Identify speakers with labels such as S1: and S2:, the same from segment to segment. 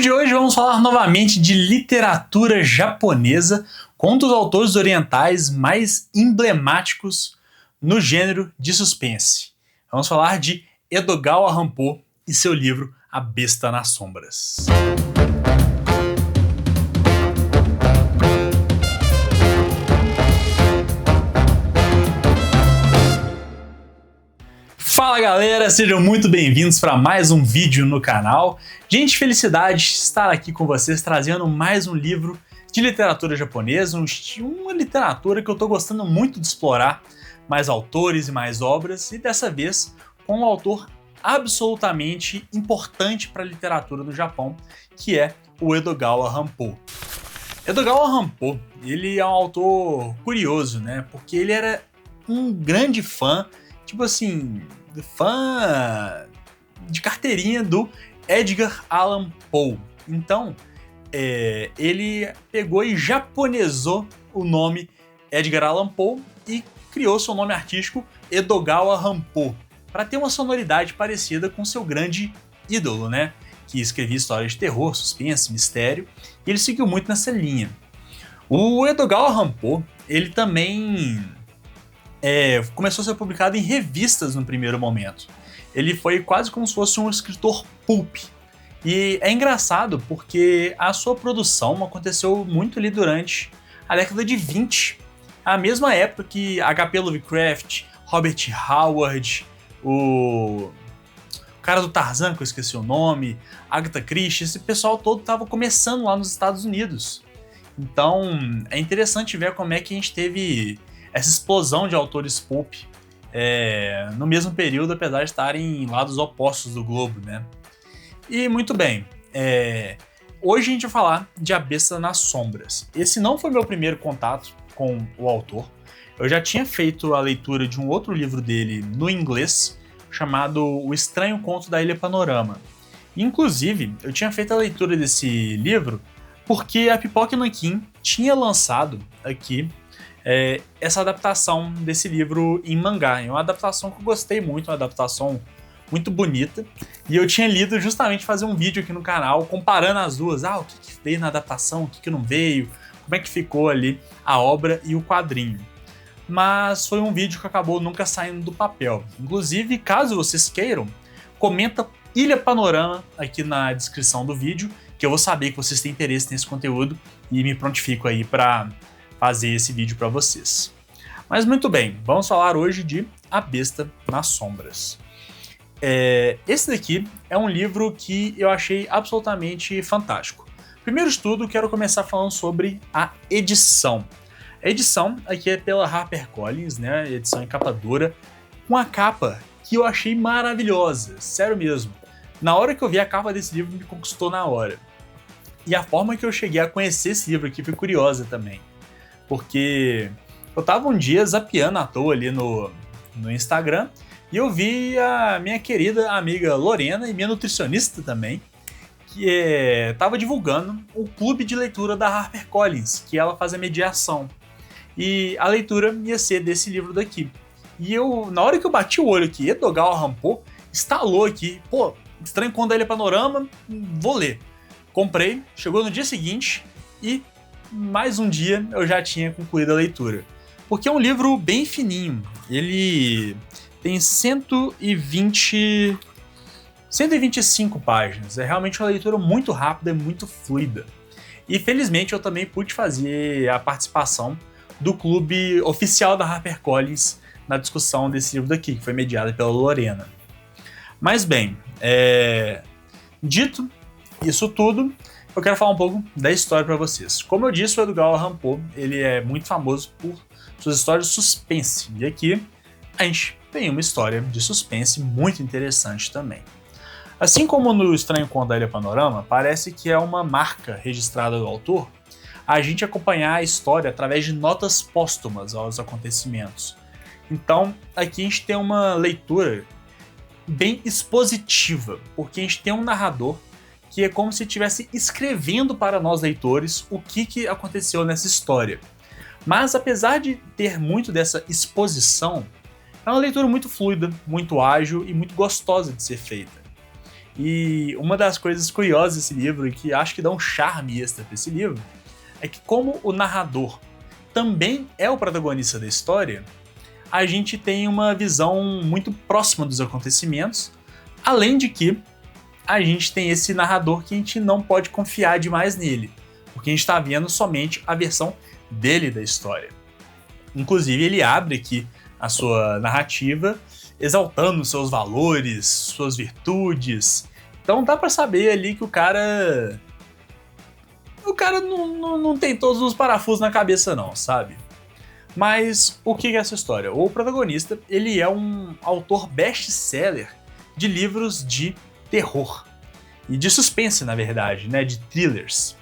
S1: de hoje vamos falar novamente de literatura japonesa com um dos autores orientais mais emblemáticos no gênero de suspense. Vamos falar de Edogawa Ranpo e seu livro A Besta nas Sombras. Fala galera, sejam muito bem-vindos para mais um vídeo no canal. Gente, felicidade estar aqui com vocês trazendo mais um livro de literatura japonesa, uma literatura que eu estou gostando muito de explorar, mais autores e mais obras, e dessa vez com um autor absolutamente importante para a literatura do Japão, que é o Edogawa Ranpo. Edogawa Ranpo, ele é um autor curioso, né? Porque ele era um grande fã, tipo assim, fã de carteirinha do Edgar Allan Poe. Então, ele pegou e japonesou o nome Edgar Allan Poe e criou seu nome artístico Edogawa Ranpo, para ter uma sonoridade parecida com seu grande ídolo, né? Que escrevia histórias de terror, suspense, mistério, e ele seguiu muito nessa linha. O Edogawa Ranpo, ele também começou a ser publicado em revistas no primeiro momento. Ele foi quase como se fosse um escritor pulp. E é engraçado porque a sua produção aconteceu muito ali durante a década de 20, a mesma época que H.P. Lovecraft, Robert Howard, o cara do Tarzan, que eu esqueci o nome, Agatha Christie, esse pessoal todo estava começando lá nos Estados Unidos. Então é interessante ver como é que a gente teve essa explosão de autores pulp no mesmo período, apesar de estarem em lados opostos do globo, né? E muito bem, hoje a gente vai falar de A Besta nas Sombras. Esse não foi meu primeiro contato com o autor. Eu já tinha feito a leitura de um outro livro dele no inglês, chamado O Estranho Conto da Ilha Panorama. Inclusive, eu tinha feito a leitura desse livro porque a Pipoca Nankin tinha lançado aqui essa adaptação desse livro em mangá. É uma adaptação que eu gostei muito, uma adaptação muito bonita. E eu tinha lido justamente fazer um vídeo aqui no canal comparando as duas. O que veio na adaptação, o que não veio, como é que ficou ali a obra e o quadrinho. Mas foi um vídeo que acabou nunca saindo do papel. Inclusive, caso vocês queiram, comenta Ilha Panorama aqui na descrição do vídeo, que eu vou saber que vocês têm interesse nesse conteúdo e me prontifico aí para fazer esse vídeo para vocês. Mas muito bem, vamos falar hoje de A Besta nas Sombras. Esse daqui é um livro que eu achei absolutamente fantástico. Primeiro de tudo, quero começar falando sobre a edição. A edição aqui é pela HarperCollins, né? Edição em capa dura, com a capa que eu achei maravilhosa, sério mesmo. Na hora que eu vi a capa desse livro, me conquistou na hora. E a forma que eu cheguei a conhecer esse livro aqui foi curiosa também. Porque eu tava um dia zapeando à toa ali no Instagram e eu vi a minha querida amiga Lorena e minha nutricionista também, que tava divulgando o clube de leitura da HarperCollins, que ela faz a mediação. E a leitura ia ser desse livro daqui. E eu, na hora que eu bati o olho aqui, Edogawa Ranpo, instalou aqui, Estranho Conto da Ilha Panorama, vou ler. Comprei, chegou no dia seguinte e mais um dia eu já tinha concluído a leitura. Porque é um livro bem fininho. Ele tem 125 páginas. É realmente uma leitura muito rápida e muito fluida. E felizmente eu também pude fazer a participação do clube oficial da HarperCollins na discussão desse livro daqui, que foi mediada pela Lorena. Mas bem, dito isso tudo, eu quero falar um pouco da história para vocês. Como eu disse, o Edogawa Ranpo, ele é muito famoso por suas histórias de suspense. E aqui a gente tem uma história de suspense muito interessante também. Assim como no Estranho Conto da Ilha Panorama, parece que é uma marca registrada do autor a gente acompanhar a história através de notas póstumas aos acontecimentos. Então, aqui a gente tem uma leitura bem expositiva, porque a gente tem um narrador que é como se estivesse escrevendo para nós leitores o que aconteceu nessa história. Mas apesar de ter muito dessa exposição, é uma leitura muito fluida, muito ágil e muito gostosa de ser feita. E uma das coisas curiosas desse livro, e que acho que dá um charme extra para esse livro, é que como o narrador também é o protagonista da história, a gente tem uma visão muito próxima dos acontecimentos, além de que a gente tem esse narrador que a gente não pode confiar demais nele, porque a gente está vendo somente a versão dele da história. Inclusive, ele abre aqui a sua narrativa exaltando seus valores, suas virtudes. Então dá para saber ali que o cara não tem todos os parafusos na cabeça não, sabe? Mas o que é essa história? O protagonista, ele é um autor best-seller de livros de terror. E de suspense, na verdade, né? De thrillers.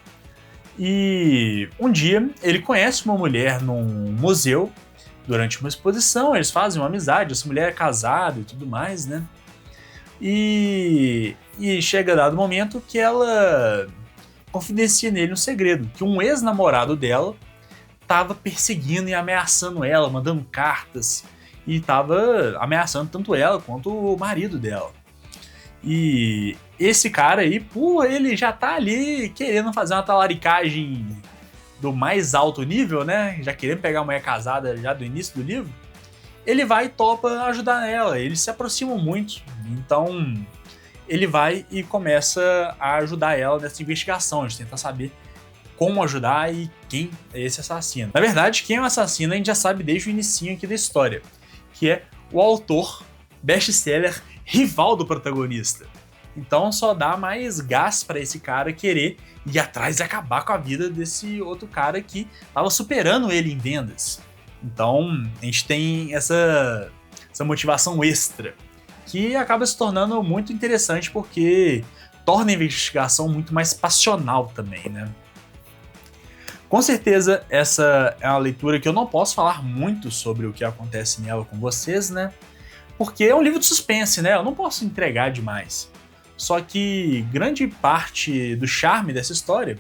S1: E um dia ele conhece uma mulher num museu durante uma exposição, eles fazem uma amizade, essa mulher é casada e tudo mais, né? E chega dado momento que ela confidencia nele um segredo, que um ex-namorado dela estava perseguindo e ameaçando ela, mandando cartas, e estava ameaçando tanto ela quanto o marido dela. E esse cara aí, pô, ele já tá ali querendo fazer uma talaricagem do mais alto nível, né? Já querendo pegar a mulher casada já do início do livro. Ele vai e topa ajudar ela, eles se aproximam muito, então ele vai e começa a ajudar ela nessa investigação, de tentar saber como ajudar e quem é esse assassino. Na verdade, quem é o assassino a gente já sabe desde o inicinho aqui da história, que é o autor best-seller rival do protagonista. Então só dá mais gás para esse cara querer ir atrás e acabar com a vida desse outro cara que estava superando ele em vendas. Então a gente tem essa motivação extra, que acaba se tornando muito interessante porque torna a investigação muito mais passional também, né? Com certeza essa é uma leitura que eu não posso falar muito sobre o que acontece nela com vocês, né? Porque é um livro de suspense, né? Eu não posso entregar demais. Só que grande parte do charme dessa história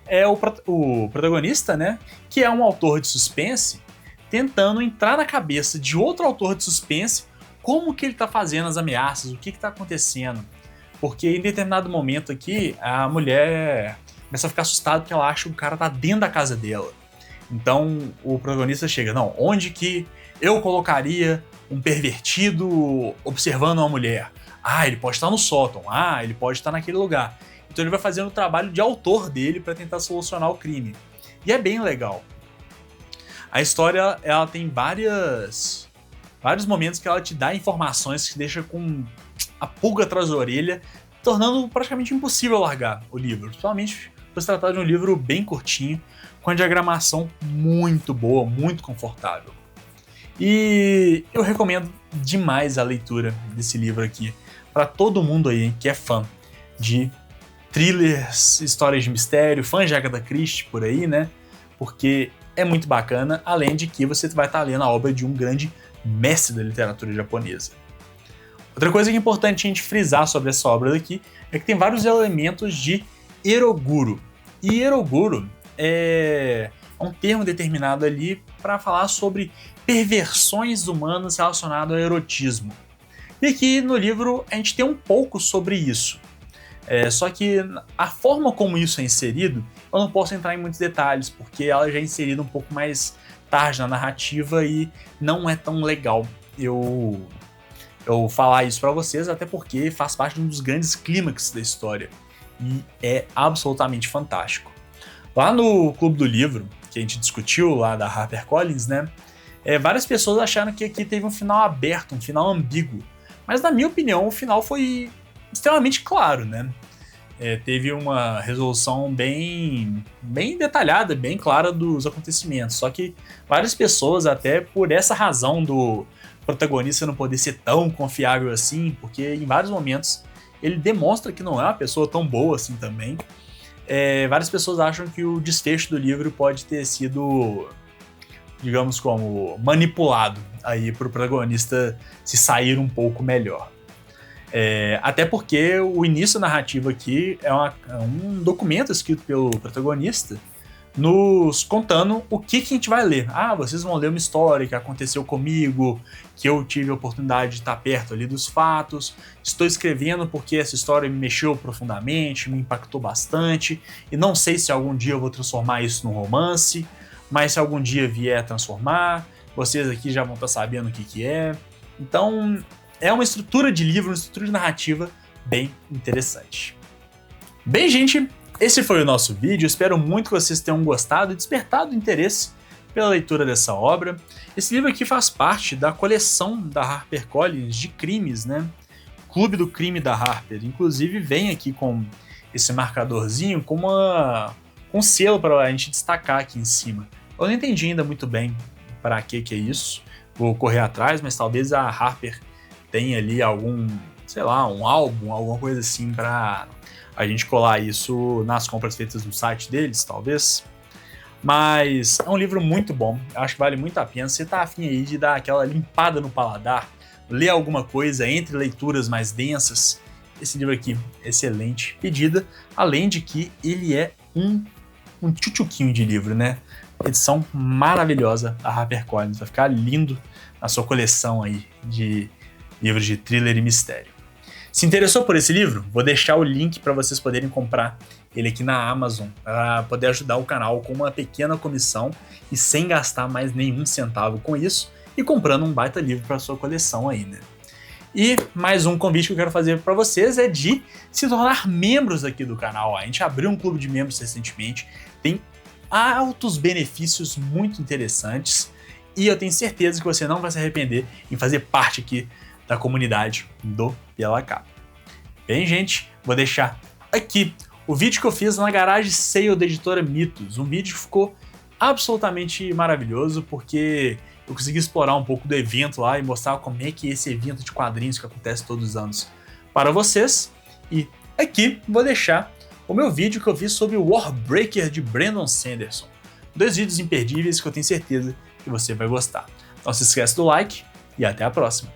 S1: é o protagonista, né? Que é um autor de suspense tentando entrar na cabeça de outro autor de suspense como que ele tá fazendo as ameaças, o que tá acontecendo. Porque em determinado momento aqui, a mulher começa a ficar assustada porque ela acha que o cara tá dentro da casa dela. Então o protagonista chega, não, onde que eu colocaria um pervertido observando uma mulher? Ah, ele pode estar no sótão, ele pode estar naquele lugar. Então ele vai fazendo o trabalho de autor dele para tentar solucionar o crime. E é bem legal. A história, ela tem vários momentos que ela te dá informações que deixa com a pulga atrás da orelha, tornando praticamente impossível largar o livro. Principalmente por se tratar de um livro bem curtinho, com a diagramação muito boa, muito confortável. E eu recomendo demais a leitura desse livro aqui para todo mundo aí que é fã de thrillers, histórias de mistério, fã de Agatha Christie por aí, né? Porque é muito bacana, além de que você vai estar lendo a obra de um grande mestre da literatura japonesa. Outra coisa que é importante a gente frisar sobre essa obra daqui é que tem vários elementos de eroguro. E eroguro é um termo determinado ali para falar sobre perversões humanas relacionadas ao erotismo. E aqui no livro a gente tem um pouco sobre isso. Só que a forma como isso é inserido, eu não posso entrar em muitos detalhes, porque ela já é inserida um pouco mais tarde na narrativa e não é tão legal eu falar isso para vocês, até porque faz parte de um dos grandes clímax da história e é absolutamente fantástico. Lá no Clube do Livro, que a gente discutiu lá da HarperCollins, né, várias pessoas acharam que aqui teve um final aberto, um final ambíguo, mas na minha opinião o final foi extremamente claro, né? Teve uma resolução bem detalhada, bem clara dos acontecimentos, só que várias pessoas, até por essa razão do protagonista não poder ser tão confiável assim, porque em vários momentos ele demonstra que não é uma pessoa tão boa assim também, várias pessoas acham que o desfecho do livro pode ter sido, digamos como, manipulado aí para o protagonista se sair um pouco melhor. Até porque o início narrativo aqui é um documento escrito pelo protagonista nos contando o que a gente vai ler. Ah, vocês vão ler uma história que aconteceu comigo, que eu tive a oportunidade de estar perto ali dos fatos. Estou escrevendo porque essa história me mexeu profundamente, me impactou bastante, e não sei se algum dia eu vou transformar isso num romance, mas se algum dia vier a transformar, vocês aqui já vão estar sabendo o que é. Então, é uma estrutura de livro, uma estrutura de narrativa bem interessante. Bem, gente, esse foi o nosso vídeo. Espero muito que vocês tenham gostado e despertado interesse pela leitura dessa obra. Esse livro aqui faz parte da coleção da HarperCollins de crimes, né? Clube do Crime da Harper. Inclusive vem aqui com esse marcadorzinho com um selo para a gente destacar aqui em cima. Eu não entendi ainda muito bem para que é isso. Vou correr atrás, mas talvez a Harper tenha ali algum, sei lá, um álbum, alguma coisa assim para a gente colar isso nas compras feitas no site deles, talvez. Mas é um livro muito bom, acho que vale muito a pena. Você tá afim aí de dar aquela limpada no paladar, ler alguma coisa entre leituras mais densas, esse livro aqui, excelente pedida, além de que ele é um tchutchuquinho de livro, né? Edição maravilhosa da HarperCollins, vai ficar lindo na sua coleção aí de livros de thriller e mistério. Se interessou por esse livro? Vou deixar o link para vocês poderem comprar ele aqui na Amazon, para poder ajudar o canal com uma pequena comissão e sem gastar mais nenhum centavo com isso, e comprando um baita livro para sua coleção aí, né? E mais um convite que eu quero fazer para vocês é de se tornar membros aqui do canal. A gente abriu um clube de membros recentemente, tem altos benefícios muito interessantes, e eu tenho certeza que você não vai se arrepender em fazer parte aqui da comunidade do Pela Capa. Bem, gente, vou deixar aqui o vídeo que eu fiz na garagem sale da editora Mitos. Um vídeo que ficou absolutamente maravilhoso, porque eu consegui explorar um pouco do evento lá e mostrar como é que é esse evento de quadrinhos que acontece todos os anos para vocês. E aqui vou deixar o meu vídeo que eu fiz sobre o Warbreaker de Brandon Sanderson. 2 vídeos imperdíveis que eu tenho certeza que você vai gostar. Não se esquece do like e até a próxima.